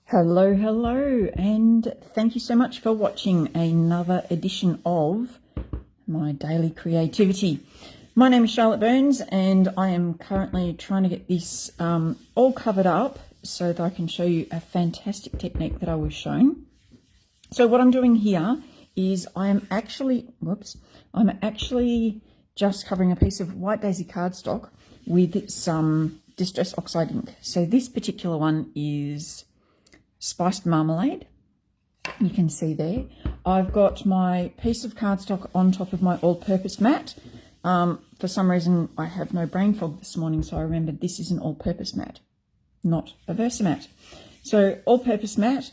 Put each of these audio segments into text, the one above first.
Hello, and thank you so much for watching another edition of my daily creativity. My name is Charlotte Burns, and I am currently trying to get this all covered up so that I can show you a fantastic technique that I was shown. So what I'm doing here is I'm actually just covering a piece of white daisy cardstock with some Distress Oxide ink. So this particular one is spiced marmalade. You can see there. I've got my piece of cardstock on top of my all-purpose mat. For some reason, I have no brain fog this morning, so I remembered this is an all-purpose mat, not a Versamat. So all-purpose mat,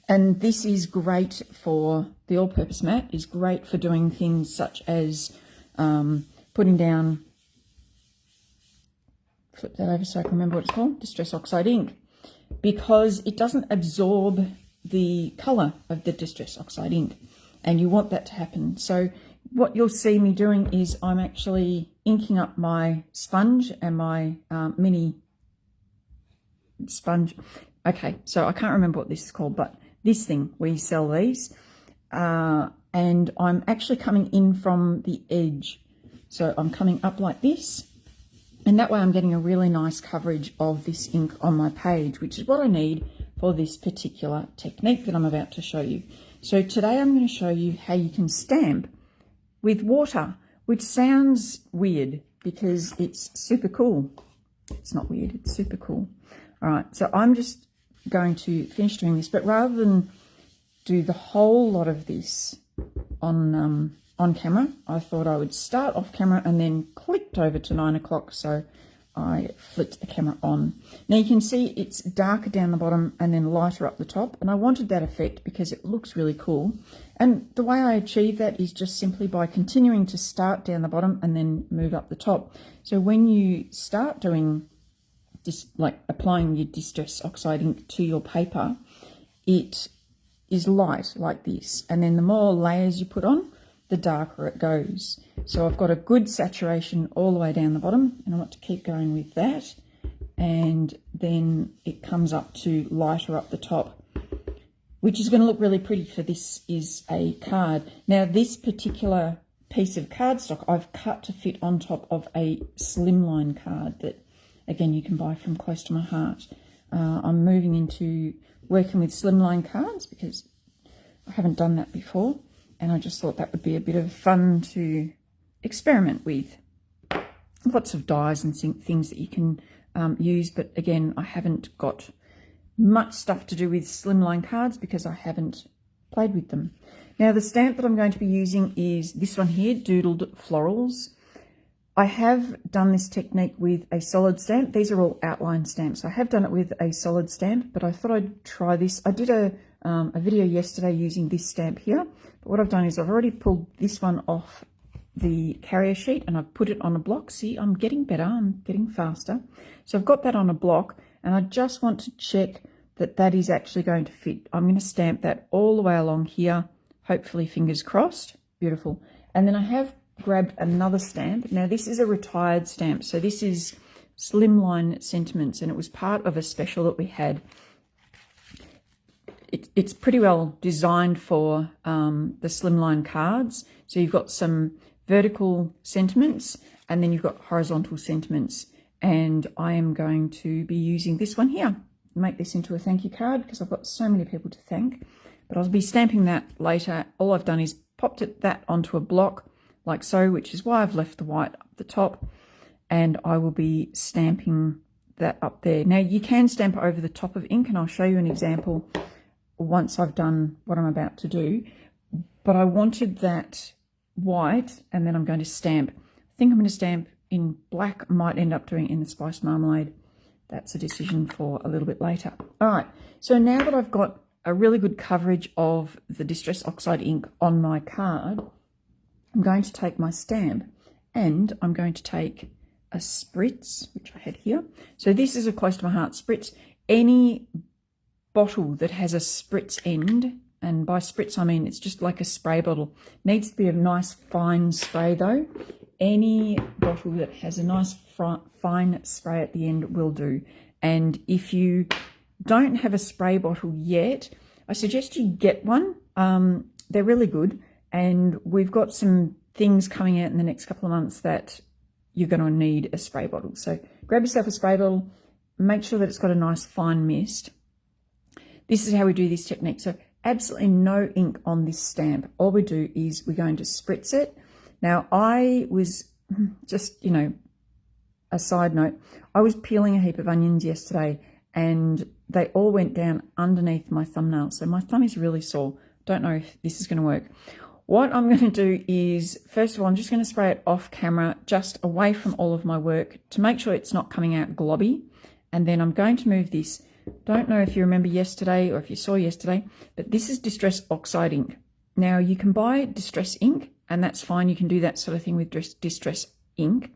and this is great for, the all-purpose mat is great for doing things such as putting down, flip that over so I can remember what it's called, Distress Oxide ink, because it doesn't absorb the colour of the Distress Oxide ink, and you want that to happen. So what you'll see me doing is I'm actually inking up my sponge and my mini sponge. Okay, so I can't remember what this is called, but this thing, we sell these, and I'm actually coming in from the edge. So I'm coming up like this, and that way I'm getting a really nice coverage of this ink on my page, which is what I need for this particular technique that I'm about to show you. So today I'm going to show you how you can stamp with water, which sounds weird because it's super cool. It's not weird, it's super cool. All right, so I'm just going to finish doing this, but rather than do the whole lot of this on camera, I thought I would start off camera and then clicked over to 9 o'clock, so I flipped the camera on. Now you can see it's darker down the bottom and then lighter up the top, and I wanted that effect because it looks really cool. And the way I achieve that is just simply by continuing to start down the bottom and then move up the top. So when you start doing this, like applying your Distress Oxide ink to your paper, it is light like this, and then the more layers you put on, the darker it goes. So I've got a good saturation all the way down the bottom, and I want to keep going with that, and then it comes up to lighter up the top, which is going to look really pretty, for this is a card. Now this particular piece of cardstock I've cut to fit on top of a slimline card that, again, you can buy from Close to My Heart. I'm moving into working with slimline cards because I haven't done that before, and I just thought that would be a bit of fun to experiment with. Lots of dies and things that you can use, but again, I haven't got much stuff to do with slimline cards because I haven't played with them. Now the stamp that I'm going to be using is this one here, Doodled Florals. I have done this technique with a solid stamp. These are all outline stamps. I have done it with a solid stamp, but I thought I'd try this. I did a video yesterday using this stamp here, but what I've done is I've already pulled this one off the carrier sheet and I've put it on a block. See, I'm getting better, I'm getting faster. So I've got that on a block, and I just want to check that that is actually going to fit. I'm going to stamp that all the way along here, hopefully fingers crossed. Beautiful. And then I have grabbed another stamp. Now this is a retired stamp, so this is Slimline Sentiments, and it was part of a special that we had. It's pretty well designed for the slimline cards. So you've got some vertical sentiments and then you've got horizontal sentiments, and I am going to be using this one here, make this into a thank you card because I've got so many people to thank, but I'll be stamping that later. All I've done is popped that onto a block like so, which is why I've left the white up the top, and I will be stamping that up there. Now you can stamp over the top of ink, and I'll show you an example once I've done what I'm about to do, but I wanted that white, and then I'm going to stamp. I think I'm going to stamp in black. I might end up doing it in the spiced marmalade. That's a decision for a little bit later. All right, so now that I've got a really good coverage of the Distress Oxide ink on my card, I'm going to take my stamp and I'm going to take a spritz, which I had here. So this is a Close to My Heart spritz. Any bottle that has a spritz end, and by spritz I mean it's just like a spray bottle, needs to be a nice fine spray though. Any bottle that has a nice fine spray at the end will do. And if you don't have a spray bottle yet, I suggest you get one. They're really good, and we've got some things coming out in the next couple of months that you're going to need a spray bottle. So grab yourself a spray bottle, make sure that it's got a nice fine mist. This is how we do this technique. So absolutely no ink on this stamp. All we do is we're going to spritz it. Now, I was just, you know, a side note, I was peeling a heap of onions yesterday and they all went down underneath my thumbnail. So my thumb is really sore. Don't know if this is going to work. What I'm going to do is, first of all, I'm just going to spray it off camera, just away from all of my work to make sure it's not coming out globby. And then I'm going to move this. Don't know if you remember yesterday or if you saw yesterday, but this is Distress Oxide ink. Now, you can buy Distress ink, and that's fine. You can do that sort of thing with Distress ink.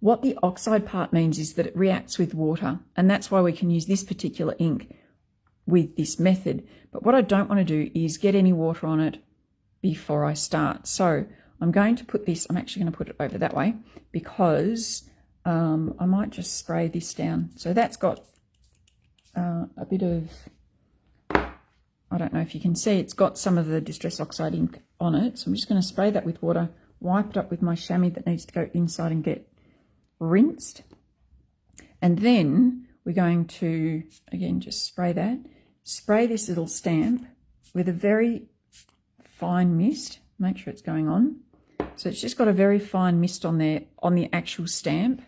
What the oxide part means is that it reacts with water, and that's why we can use this particular ink with this method. But what I don't want to do is get any water on it before I start. So I'm going to put this, I'm actually going to put it over that way because I might just spray this down. So that's got a bit of, I don't know if you can see, it's got some of the Distress Oxide ink on it. So I'm just going to spray that with water, wipe it up with my chamois that needs to go inside and get rinsed. And then we're going to, again, just spray that. Spray this little stamp with a very fine mist. Make sure it's going on. So it's just got a very fine mist on there on the actual stamp.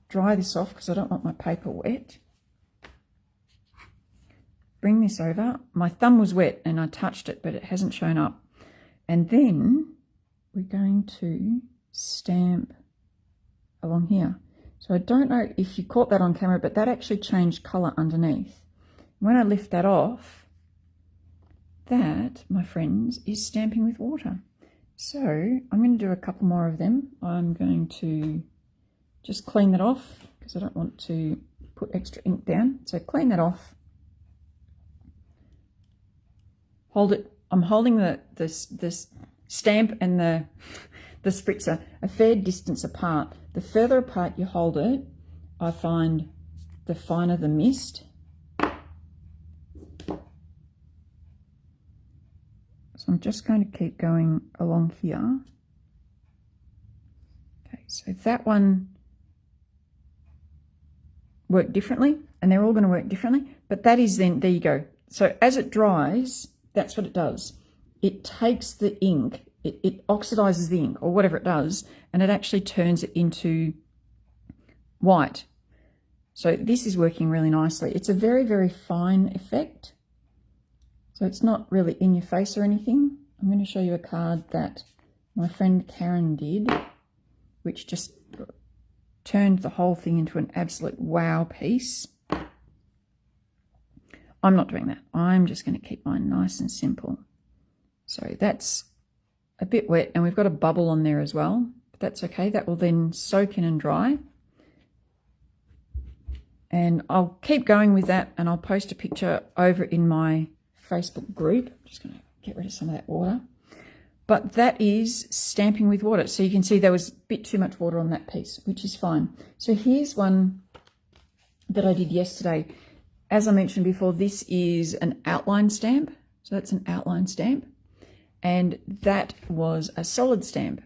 Dry this off because I don't want my paper wet. Bring this over. My thumb was wet and I touched it, but it hasn't shown up. And then we're going to stamp along here. So I don't know if you caught that on camera, but that actually changed colour underneath. When I lift that off, that, my friends, is stamping with water. So I'm going to do a couple more of them. I'm going to just clean that off because I don't want to put extra ink down. So clean that off. Hold it. I'm holding this stamp and the spritzer a fair distance apart. The further apart you hold it, I find the finer the mist. So I'm just going to keep going along here. Okay, so that one worked differently, and they're all going to work differently, but that is then, there you go. So as it dries, that's what it does. It takes the ink, it oxidizes the ink or whatever it does, and it actually turns it into white. So this is working really nicely. It's a very, very fine effect. So it's not really in your face or anything. I'm going to show you a card that my friend Karen did, which just turned the whole thing into an absolute wow piece. I'm not doing that. I'm just going to keep mine nice and simple. So that's a bit wet, and we've got a bubble on there as well, but that's okay. That will then soak in and dry. And I'll keep going with that, and I'll post a picture over in my Facebook group. I'm just going to get rid of some of that water. But that is stamping with water. So you can see there was a bit too much water on that piece, which is fine. So here's one that I did yesterday. As I mentioned before, this is an outline stamp. So that's an outline stamp. And that was a solid stamp.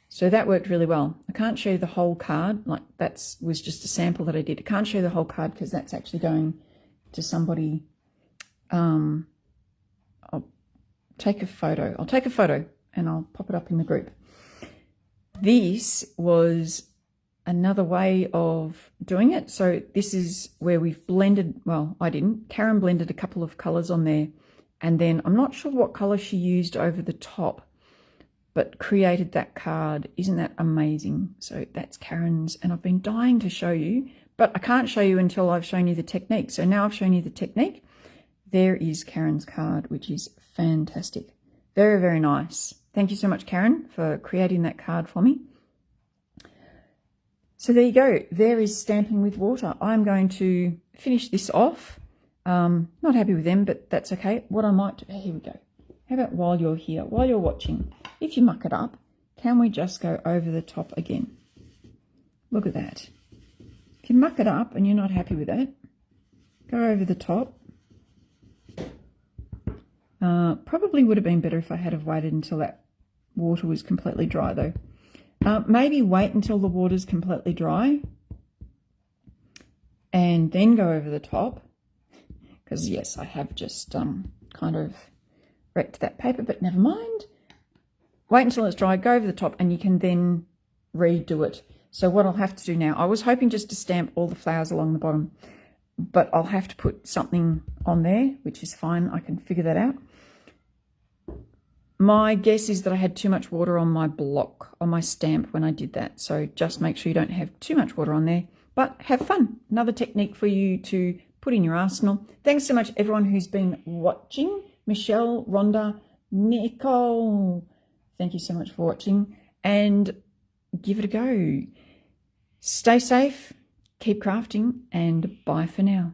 So that worked really well. I can't show you the whole card. Like that was just a sample that I did. I can't show you the whole card because that's actually going to somebody. I'll take a photo. I'll take a photo and I'll pop it up in the group. This was another way of doing it. So this is where we've blended, well, I didn't. Karen blended a couple of colours on there, and then I'm not sure what colour she used over the top, but created that card. Isn't that amazing? So that's Karen's, and I've been dying to show you, but I can't show you until I've shown you the technique. So now I've shown you the technique. There is Karen's card, which is fantastic. Very, very nice. Thank you so much, Karen, for creating that card for me. So there you go. There is stamping with water. I'm going to finish this off. Not happy with them, but that's okay. What I might do, here we go. How about while you're here, while you're watching, if you muck it up, can we just go over the top again? Look at that. If you muck it up and you're not happy with it, go over the top. Probably would have been better if I had have waited until that water was completely dry though. Maybe wait until the water's completely dry and then go over the top, because yes, I have just kind of wrecked that paper, but never mind. Wait until it's dry, go over the top, and you can then redo it. So what I'll have to do now, I was hoping just to stamp all the flowers along the bottom, but I'll have to put something on there, which is fine. I can figure that out. My guess is that I had too much water on my block, on my stamp when I did that. So just make sure you don't have too much water on there, but have fun. Another technique for you to put in your arsenal. Thanks so much everyone who's been watching. Michelle, Rhonda, Nicole, thank you so much for watching, and give it a go. Stay safe, keep crafting, and bye for now.